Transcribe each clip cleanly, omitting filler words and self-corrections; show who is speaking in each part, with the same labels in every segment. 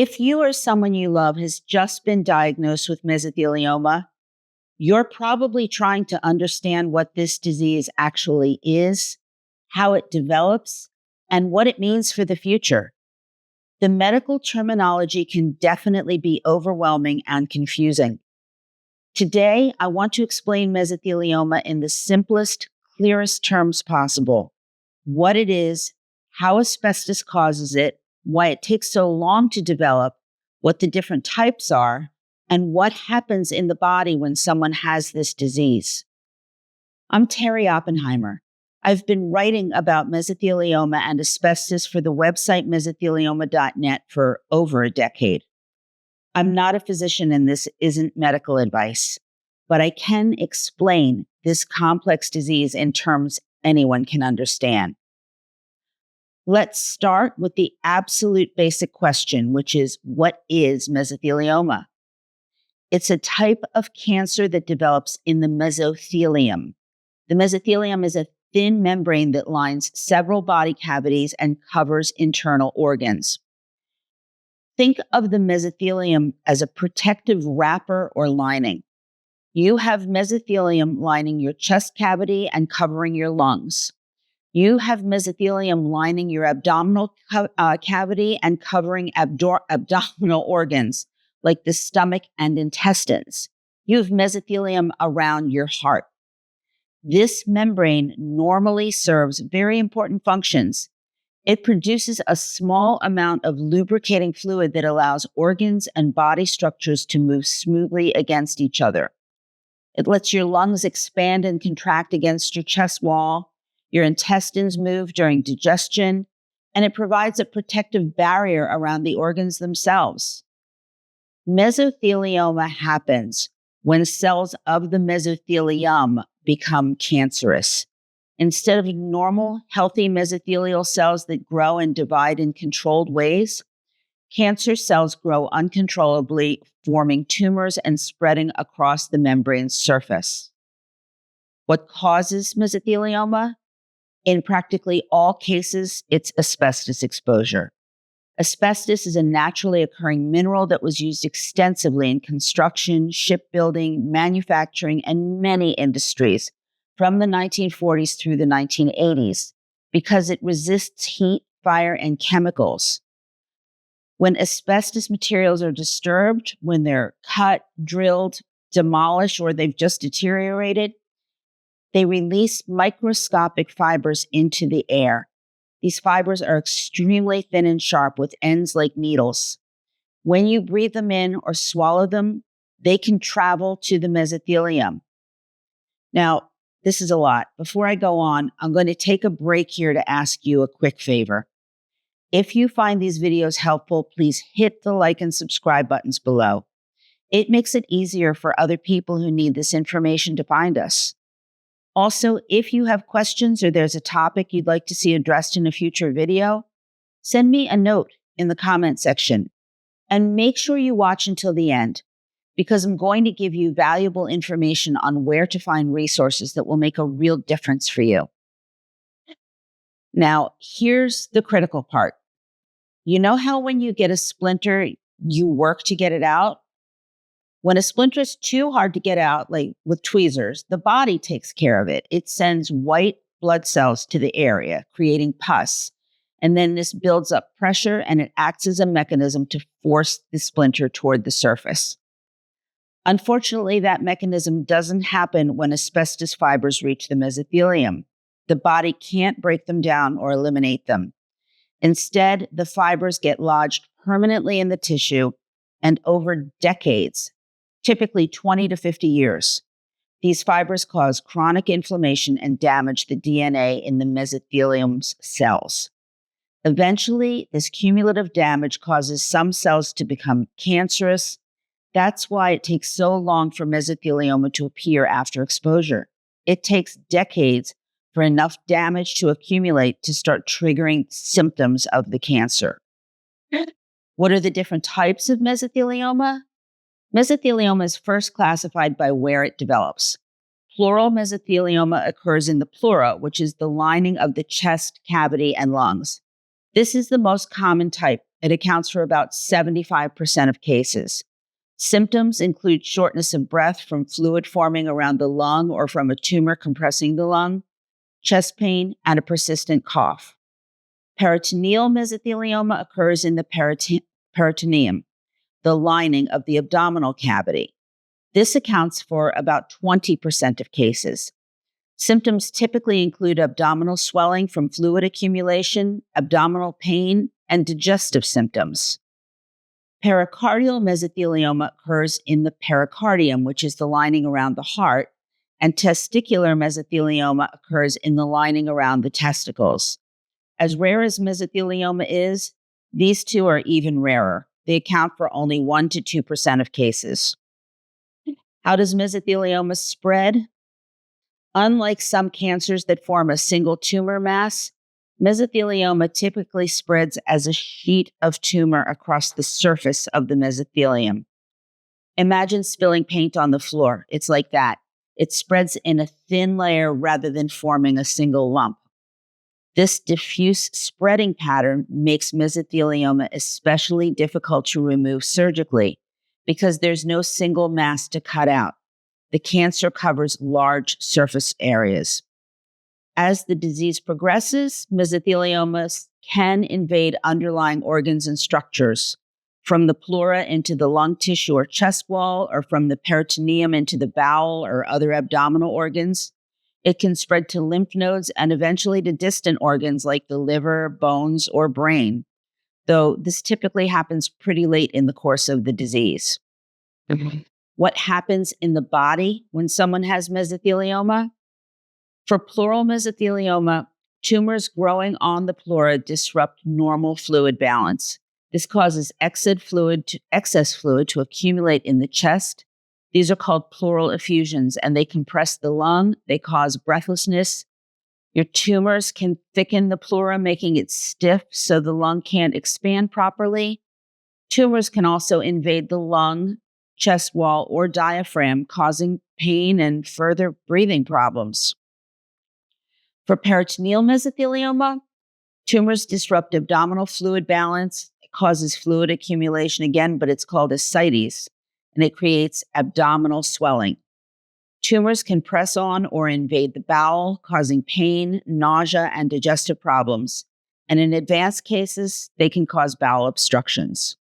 Speaker 1: If you or someone you love has just been diagnosed with mesothelioma, you're probably trying to understand what this disease actually is, how it develops, and what it means for the future. The medical terminology can definitely be overwhelming and confusing. Today, I want to explain mesothelioma in the simplest, clearest terms possible: what it is, how asbestos causes it, why it takes so long to develop, what the different types are, and what happens in the body when someone has this disease. I'm Terri Oppenheimer. I've been writing about mesothelioma and asbestos for the website mesothelioma.net for over a decade. I'm not a physician and this isn't medical advice, but I can explain this complex disease in terms anyone can understand. Let's start with the absolute basic question, which is, what is mesothelioma? It's a type of cancer that develops in the mesothelium. The mesothelium is a thin membrane that lines several body cavities and covers internal organs. Think of the mesothelium as a protective wrapper or lining. You have mesothelium lining your chest cavity and covering your lungs. You have mesothelium lining your abdominal cavity and covering abdominal organs like the stomach and intestines. You have mesothelium around your heart. This membrane normally serves very important functions. It produces a small amount of lubricating fluid that allows organs and body structures to move smoothly against each other. It lets your lungs expand and contract against your chest wall. Your intestines move during digestion, and it provides a protective barrier around the organs themselves. Mesothelioma happens when cells of the mesothelium become cancerous. Instead of normal, healthy mesothelial cells that grow and divide in controlled ways, cancer cells grow uncontrollably, forming tumors and spreading across the membrane's surface. What causes mesothelioma? In practically all cases, it's asbestos exposure. Asbestos is a naturally occurring mineral that was used extensively in construction, shipbuilding, manufacturing, and many industries from the 1940s through the 1980s because it resists heat, fire, and chemicals. When asbestos materials are disturbed, when they're cut, drilled, demolished, or they've just deteriorated, they release microscopic fibers into the air. These fibers are extremely thin and sharp with ends like needles. When you breathe them in or swallow them, they can travel to the mesothelium. Now, this is a lot. Before I go on, I'm going to take a break here to ask you a quick favor. If you find these videos helpful, please hit the like and subscribe buttons below. It makes it easier for other people who need this information to find us. Also, if you have questions or there's a topic you'd like to see addressed in a future video, send me a note in the comment section. And make sure you watch until the end, because I'm going to give you valuable information on where to find resources that will make a real difference for you. Now, here's the critical part. You know how when you get a splinter, you work to get it out? When a splinter is too hard to get out, like with tweezers, the body takes care of it. It sends white blood cells to the area, creating pus. And then this builds up pressure and it acts as a mechanism to force the splinter toward the surface. Unfortunately, that mechanism doesn't happen when asbestos fibers reach the mesothelium. The body can't break them down or eliminate them. Instead, the fibers get lodged permanently in the tissue, and over decades, typically 20 to 50 years, these fibers cause chronic inflammation and damage the DNA in the mesothelium's cells. Eventually, this cumulative damage causes some cells to become cancerous. That's why it takes so long for mesothelioma to appear after exposure. It takes decades for enough damage to accumulate to start triggering symptoms of the cancer. What are the different types of mesothelioma? Mesothelioma is first classified by where it develops. Pleural mesothelioma occurs in the pleura, which is the lining of the chest cavity and lungs. This is the most common type It accounts for about 75% of cases. Symptoms include shortness of breath from fluid forming around the lung or from a tumor compressing the lung, chest pain, and a persistent cough. Peritoneal mesothelioma occurs in the peritoneum, the lining of the abdominal cavity. This accounts for about 20% of cases. Symptoms typically include abdominal swelling from fluid accumulation, abdominal pain, and digestive symptoms. Pericardial mesothelioma occurs in the pericardium, which is the lining around the heart, and testicular mesothelioma occurs in the lining around the testicles. As rare as mesothelioma is, these two are even rarer. They account for only 1 to 2% of cases. How does mesothelioma spread? Unlike some cancers that form a single tumor mass, mesothelioma typically spreads as a sheet of tumor across the surface of the mesothelium. Imagine spilling paint on the floor. It's like that. It spreads in a thin layer rather than forming a single lump. This diffuse spreading pattern makes mesothelioma especially difficult to remove surgically because there's no single mass to cut out. The cancer covers large surface areas. As the disease progresses, mesotheliomas can invade underlying organs and structures, from the pleura into the lung tissue or chest wall, or from the peritoneum into the bowel or other abdominal organs. It can spread to lymph nodes and eventually to distant organs like the liver, bones, or brain, though this typically happens pretty late in the course of the disease. What happens in the body when someone has mesothelioma? For pleural mesothelioma, tumors growing on the pleura disrupt normal fluid balance. This causes excess fluid to accumulate in the chest. These are called pleural effusions, and they compress the lung. They cause breathlessness. Your tumors can thicken the pleura, making it stiff so the lung can't expand properly. Tumors can also invade the lung, chest wall, or diaphragm, causing pain and further breathing problems. For peritoneal mesothelioma, tumors disrupt abdominal fluid balance. It causes fluid accumulation again, but it's called ascites, and it creates abdominal swelling. Tumors can press on or invade the bowel, causing pain, nausea, and digestive problems. And in advanced cases, they can cause bowel obstructions.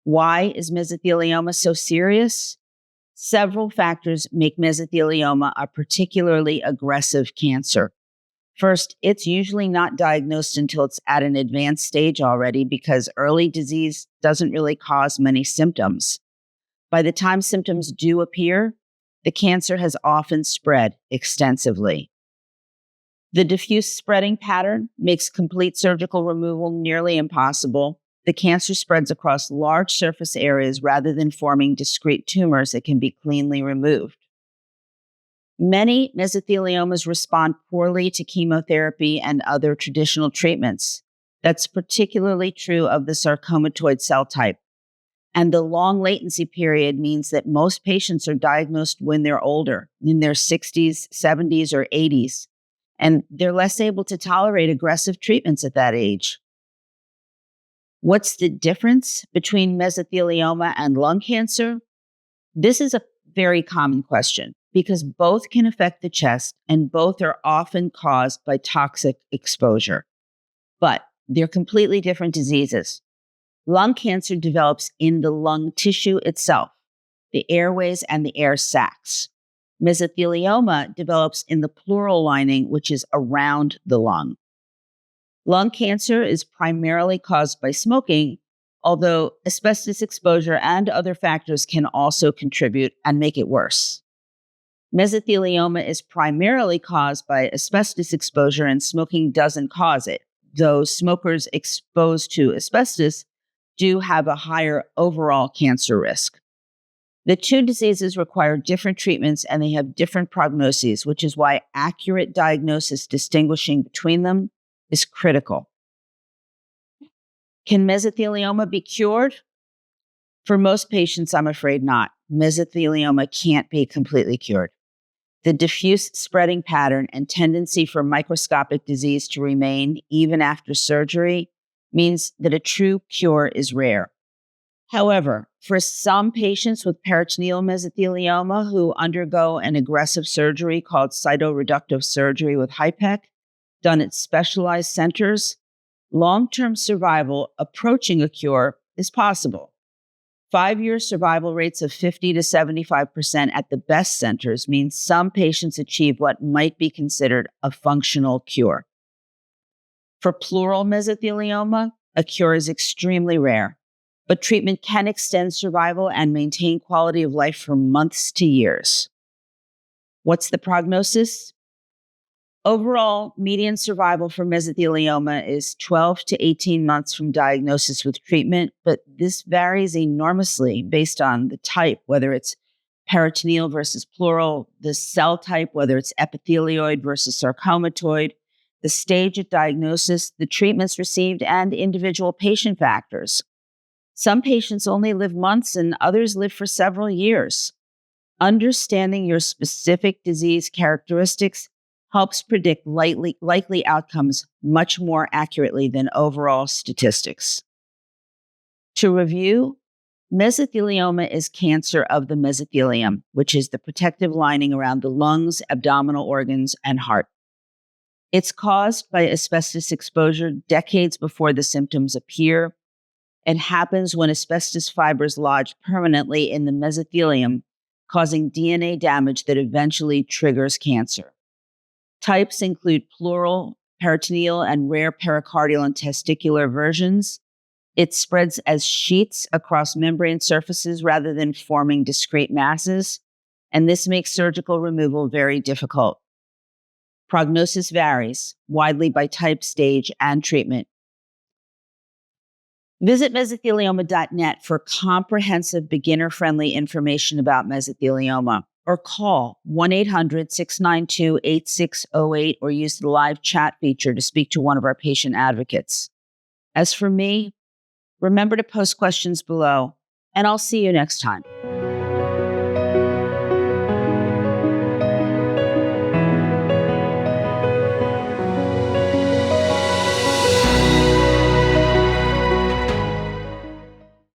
Speaker 1: Why is mesothelioma so serious? Several factors make mesothelioma a particularly aggressive cancer. First, it's usually not diagnosed until it's at an advanced stage already because early disease doesn't really cause many symptoms. By the time symptoms do appear, the cancer has often spread extensively. The diffuse spreading pattern makes complete surgical removal nearly impossible. The cancer spreads across large surface areas rather than forming discrete tumors that can be cleanly removed. Many mesotheliomas respond poorly to chemotherapy and other traditional treatments. That's particularly true of the sarcomatoid cell type. And the long latency period means that most patients are diagnosed when they're older, in their 60s, 70s, or 80s, and they're less able to tolerate aggressive treatments at that age. What's the difference between mesothelioma and lung cancer? This is a very common question because both can affect the chest and both are often caused by toxic exposure. But they're completely different diseases. Lung cancer develops in the lung tissue itself, the airways and the air sacs. Mesothelioma develops in the pleural lining, which is around the lung. Lung cancer is primarily caused by smoking, although asbestos exposure and other factors can also contribute and make it worse. Mesothelioma is primarily caused by asbestos exposure, and smoking doesn't cause it, though smokers exposed to asbestos do have a higher overall cancer risk. The two diseases require different treatments and they have different prognoses, which is why accurate diagnosis distinguishing between them is critical. Can mesothelioma be cured? For most patients, I'm afraid not. Mesothelioma can't be completely cured. The diffuse spreading pattern and tendency for microscopic disease to remain even after surgery means that a true cure is rare. However, for some patients with peritoneal mesothelioma who undergo an aggressive surgery called cytoreductive surgery with HIPEC, done at specialized centers, long-term survival approaching a cure is possible. 5-year survival rates of 50 to 75% at the best centers means some patients achieve what might be considered a functional cure. For pleural mesothelioma, a cure is extremely rare, but treatment can extend survival and maintain quality of life for months to years. What's the prognosis? Overall, median survival for mesothelioma is 12 to 18 months from diagnosis with treatment, but this varies enormously based on the type, whether it's peritoneal versus pleural, the cell type, whether it's epithelioid versus sarcomatoid, the stage of diagnosis, the treatments received, and individual patient factors. Some patients only live months and others live for several years. Understanding your specific disease characteristics helps predict likely outcomes much more accurately than overall statistics. To review, mesothelioma is cancer of the mesothelium, which is the protective lining around the lungs, abdominal organs, and heart. It's caused by asbestos exposure decades before the symptoms appear. It happens when asbestos fibers lodge permanently in the mesothelium, causing DNA damage that eventually triggers cancer. Types include pleural, peritoneal, and rare pericardial and testicular versions. It spreads as sheets across membrane surfaces rather than forming discrete masses, and this makes surgical removal very difficult. Prognosis varies widely by type, stage, and treatment. Visit mesothelioma.net for comprehensive beginner-friendly information about mesothelioma, or call 1-800-692-8608 or use the live chat feature to speak to one of our patient advocates. As for me, remember to post questions below, and I'll see you next time.